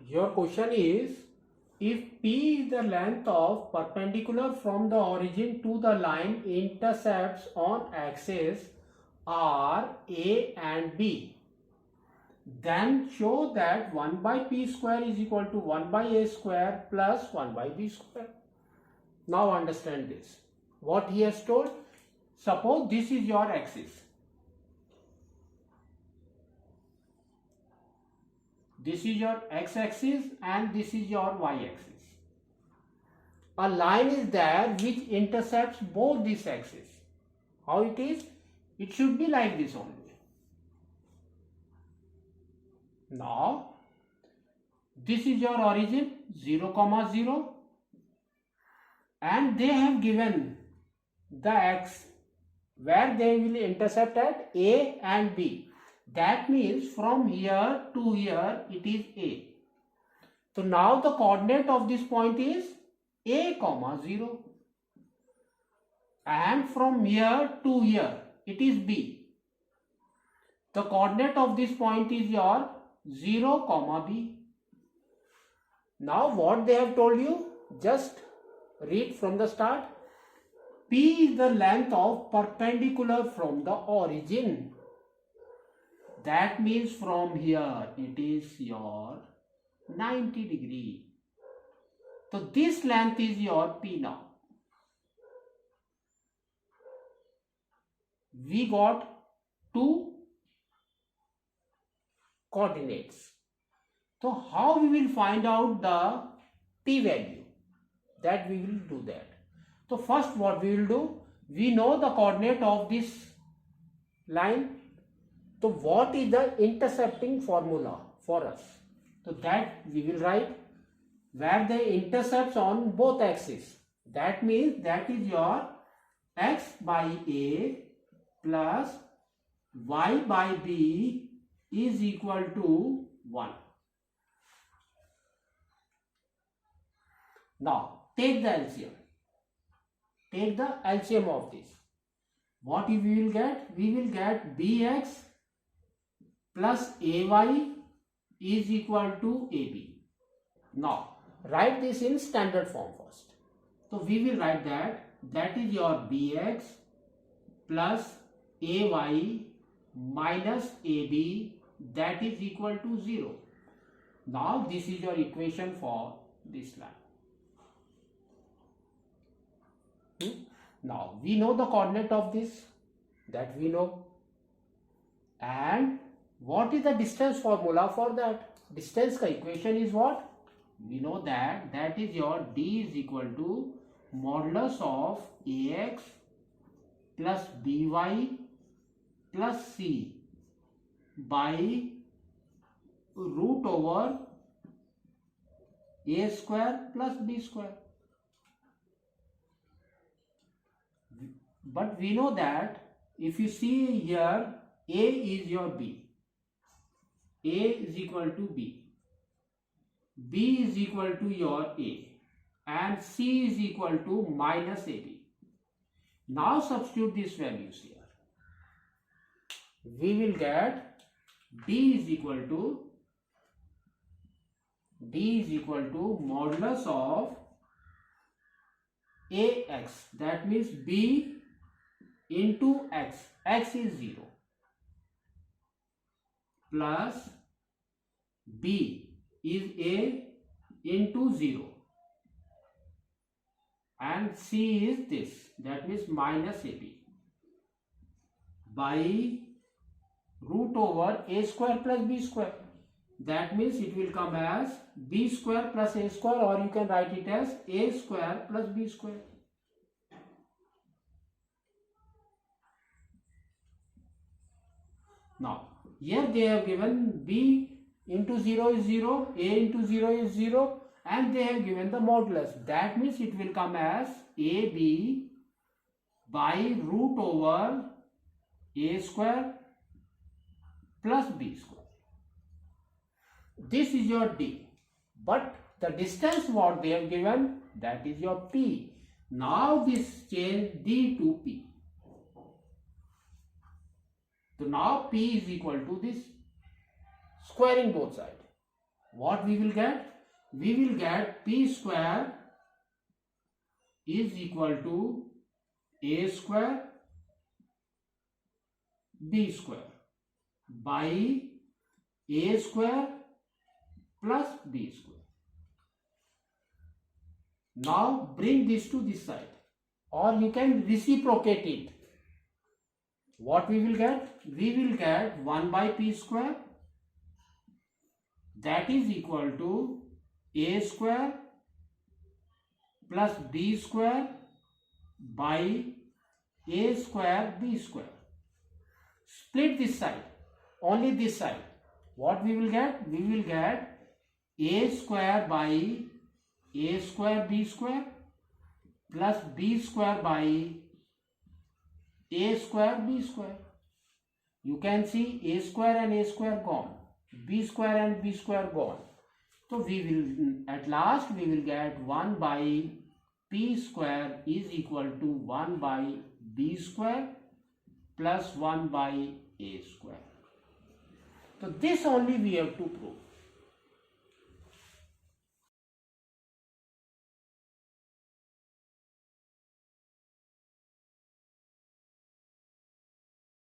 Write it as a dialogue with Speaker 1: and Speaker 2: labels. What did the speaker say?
Speaker 1: Your question is, if P is the length of perpendicular from the origin to the line intercepts on axis R, A and B, then show that 1 by P square is equal to 1 by A square plus 1 by B square. Now understand this. What he has told, suppose this is your axis. This is your x-axis and this is your y-axis. A line is there which intercepts both these axes. How it is? It should be like this only. Now, this is your origin 0, 0 and they have given the x where they will intercept at A and B. That means from here to here it is A. So now the coordinate of this point is A, 0 and from here to here it is B. The coordinate of this point is your 0, B. Now what they have told you, just read from the start. P is the length of perpendicular from the origin. That means from here it is your 90 degree. So this length is your P now. We got two coordinates. So how we will find out the P value? That we will do that. So first what we will do, we know the coordinate of this line. So what is the intercepting formula for us? So that we will write where the intercepts on both axes. That means that is your x by A plus y by B is equal to 1. Now take the LCM. Take the LCM of this. What we will get? We will get Bx plus Ay is equal to AB. Now write this in standard form first. So we will write that is your Bx plus Ay minus AB, that is equal to 0. Now this is your equation for this line. Now we know the coordinate of this, that we know. And what is the distance formula for that? Distance ka equation is what? We know that is your D is equal to modulus of AX plus BY plus C by root over A square plus B square. But we know that if you see here, A is your B. A is equal to B. B is equal to your A. And C is equal to minus AB. Now substitute these values here. We will get D is equal to modulus of AX. That means B into X. X is 0. Plus B is A into 0. And C is this. That means minus AB. By root over A square plus B square. That means it will come as B square plus A square, or you can write it as A square plus B square. Now, here they have given B into 0 is 0, A into 0 is 0, and they have given the modulus. That means it will come as AB by root over A square plus B square. This is your D. But the distance what they have given, that is your P. Now this change D to P. So now P is equal to this, squaring both sides. what we will get? We will get p square is equal to a square b square by a square plus b square. Now bring this to this side, or you can reciprocate it. What we will get? We will get 1 by p square, that is equal to a square plus b square by a square b square. Split this side, only this side. What we will get? We will get a square by a square b square plus b square by a square b square. You can see a square and a square gone, b square and b square gone. So we will, at last we will get 1 by p square is equal to 1 by b square plus 1 by a square. So this only we have to prove.